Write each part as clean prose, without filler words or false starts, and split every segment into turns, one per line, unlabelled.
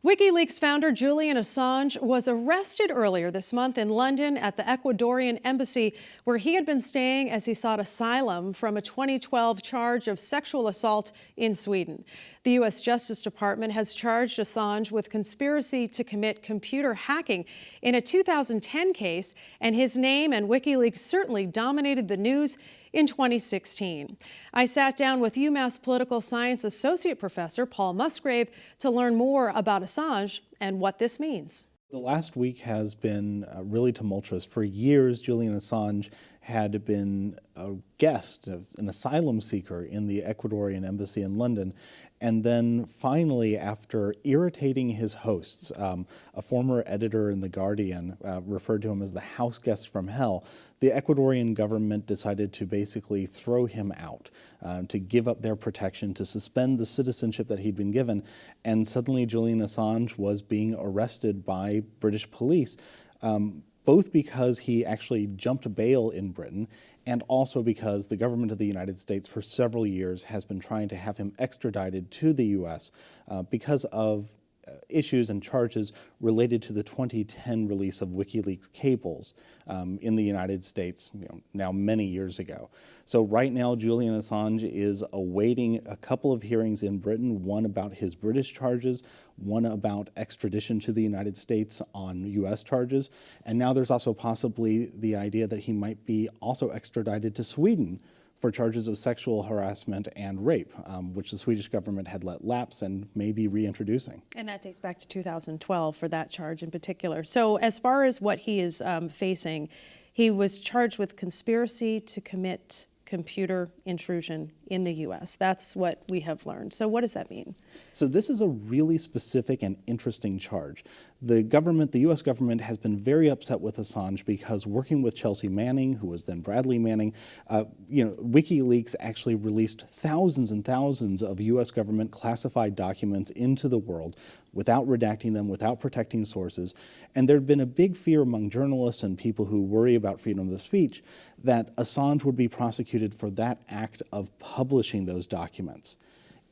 Wikileaks founder Julian Assange was arrested earlier this month in London at the Ecuadorean Embassy, where he had been staying as he sought asylum from a 2012 charge of sexual assault in Sweden. The U.S. Justice Department has charged Assange with conspiracy to commit computer hacking in a 2010 case, and his name and Wikileaks certainly dominated the news in 2016. I sat down with UMass political science associate professor Paul Musgrave to learn more about Assange and what this means.
The last week has been really tumultuous. For years, Julian Assange had been a guest, an asylum seeker in the Ecuadorean Embassy in London. And then finally, after irritating his hosts, a former editor in The Guardian referred to him as the house guest from hell, the Ecuadorian government decided to basically throw him out, to give up their protection, to suspend the citizenship that he'd been given. And suddenly Julian Assange was being arrested by British police, both because he actually jumped bail in Britain and also because the government of the United States for several years has been trying to have him extradited to the U.S. Because of issues and charges related to the 2010 release of WikiLeaks cables in the United States, now many years ago. So right now, Julian Assange is awaiting a couple of hearings in Britain, one about his British charges, one about extradition to the United States on U.S. charges, and now there's also possibly the idea that he might be also extradited to Sweden for charges of sexual harassment and rape, which the Swedish government had let lapse and may be reintroducing.
And that dates back to 2012 for that charge in particular. So as far as what he is facing, he was charged with conspiracy to commit computer intrusion in the U.S. That's what we have learned. So what does that mean?
So this is a really specific and interesting charge. The U.S. government has been very upset with Assange because working with Chelsea Manning, who was then Bradley Manning, WikiLeaks actually released thousands and thousands of U.S. government classified documents into the world without redacting them, without protecting sources. And there'd been a big fear among journalists and people who worry about freedom of speech that Assange would be prosecuted for that act of publishing those documents.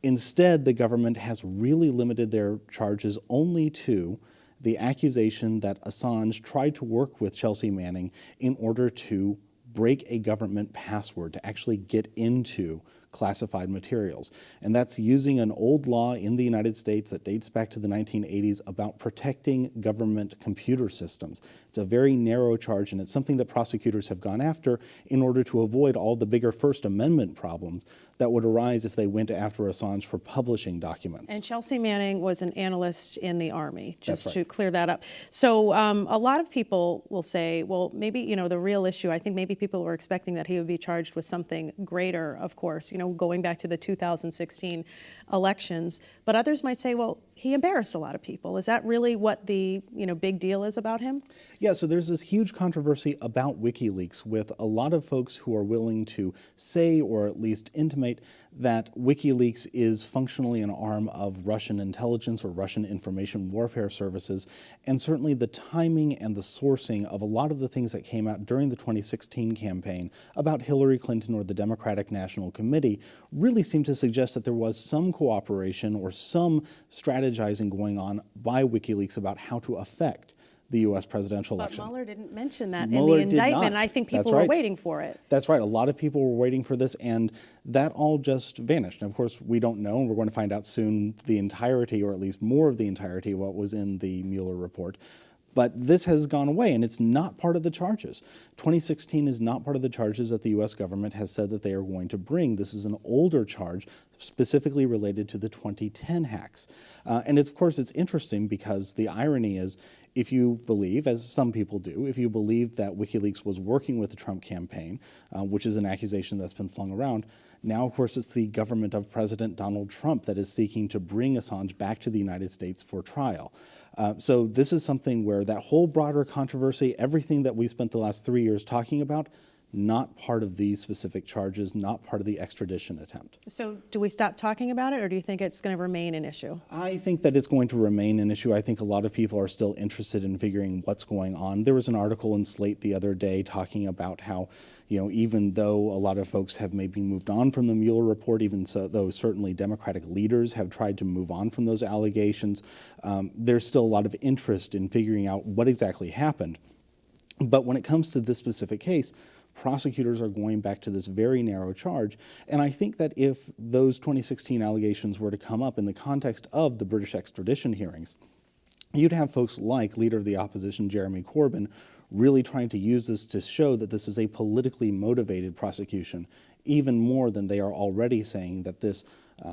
Instead, the government has really limited their charges only to the accusation that Assange tried to work with Chelsea Manning in order to break a government password to actually get into classified materials. And that's using an old law in the United States that dates back to the 1980s about protecting government computer systems. It's a very narrow charge, and it's something that prosecutors have gone after in order to avoid all the bigger First Amendment problems that would arise if they went after Assange for publishing documents.
And Chelsea Manning was an analyst in the Army, just
That's
to
right.
clear that up. So a lot of people will say, well, maybe, the real issue, I think maybe people were expecting that he would be charged with something greater, of course, going back to the 2016 elections. But others might say, well, he embarrassed a lot of people. Is that really what the, big deal is about him?
Yeah, so there's this huge controversy about WikiLeaks with a lot of folks who are willing to say or at least intimate that WikiLeaks is functionally an arm of Russian intelligence or Russian information warfare services, and certainly the timing and the sourcing of a lot of the things that came out during the 2016 campaign about Hillary Clinton or the Democratic National Committee really seemed to suggest that there was some cooperation or some strategizing going on by WikiLeaks about how to affect the U.S. presidential election.
But Mueller didn't mention that
Mueller
in the indictment. I think people were waiting for it.
That's right. A lot of people were waiting for this, and that all just vanished. And of course, we don't know, and we're going to find out soon the entirety, or at least more of the entirety, of what was in the Mueller report. But this has gone away, and it's not part of the charges. 2016 is not part of the charges that the U.S. government has said that they are going to bring. This is an older charge specifically related to the 2010 hacks. And of course, it's interesting because the irony is, if you believe, as some people do, if you believe that WikiLeaks was working with the Trump campaign, which is an accusation that's been flung around, now, of course, it's the government of President Donald Trump that is seeking to bring Assange back to the United States for trial. So this is something where that whole broader controversy, everything that we spent the last 3 years talking about, not part of these specific charges, not part of the extradition attempt.
So do we stop talking about it, or do you think it's going to remain an issue?
I think that it's going to remain an issue. I think a lot of people are still interested in figuring what's going on. There was an article in Slate the other day talking about how, even though a lot of folks have maybe moved on from the Mueller report, even so, though certainly Democratic leaders have tried to move on from those allegations, there's still a lot of interest in figuring out what exactly happened. But when it comes to this specific case, prosecutors are going back to this very narrow charge. And I think that if those 2016 allegations were to come up in the context of the British extradition hearings, you'd have folks like Leader of the Opposition Jeremy Corbyn really trying to use this to show that this is a politically motivated prosecution, even more than they are already saying that this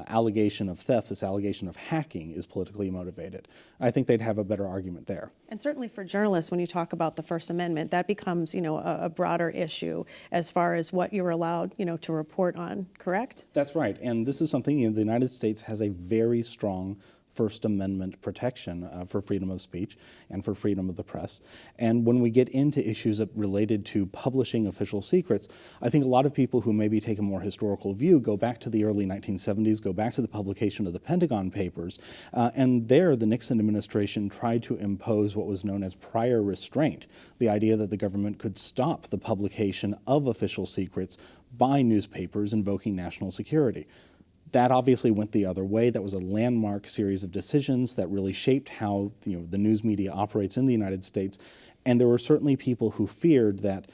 allegation of theft, this allegation of hacking is politically motivated. I think they'd have a better argument there.
And certainly for journalists, when you talk about the First Amendment, that becomes, a broader issue as far as what you're allowed, to report on, correct?
That's right. And this is something, the United States has a very strong First Amendment protection for freedom of speech and for freedom of the press. And when we get into issues related to publishing official secrets, I think a lot of people who maybe take a more historical view go back to the early 1970s, go back to the publication of the Pentagon Papers, and there the Nixon administration tried to impose what was known as prior restraint, the idea that the government could stop the publication of official secrets by newspapers invoking national security. That obviously went the other way. That was a landmark series of decisions that really shaped how the news media operates in the United States. And there were certainly people who feared that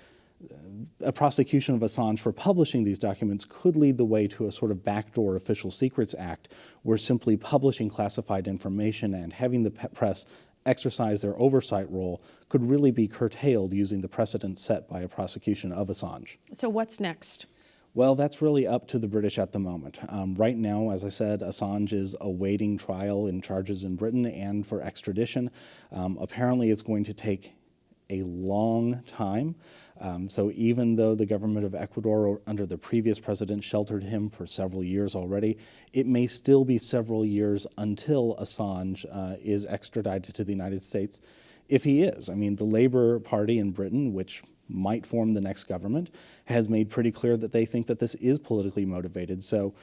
a prosecution of Assange for publishing these documents could lead the way to a sort of backdoor Official Secrets Act, where simply publishing classified information and having the press exercise their oversight role could really be curtailed using the precedent set by a prosecution of Assange.
So what's next?
Well, that's really up to the British at the moment. Right now, as I said, Assange is awaiting trial in charges in Britain and for extradition. Apparently, it's going to take a long time. So even though the government of Ecuador under the previous president sheltered him for several years already, it may still be several years until Assange is extradited to the United States. If he is, I mean, the Labour Party in Britain, which might form the next government, has made pretty clear that they think that this is politically motivated. So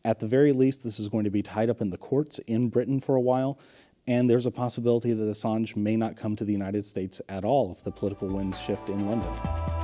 at the very least, this is going to be tied up in the courts in Britain for a while, and there's a possibility that Assange may not come to the United States at all if the political winds shift in London.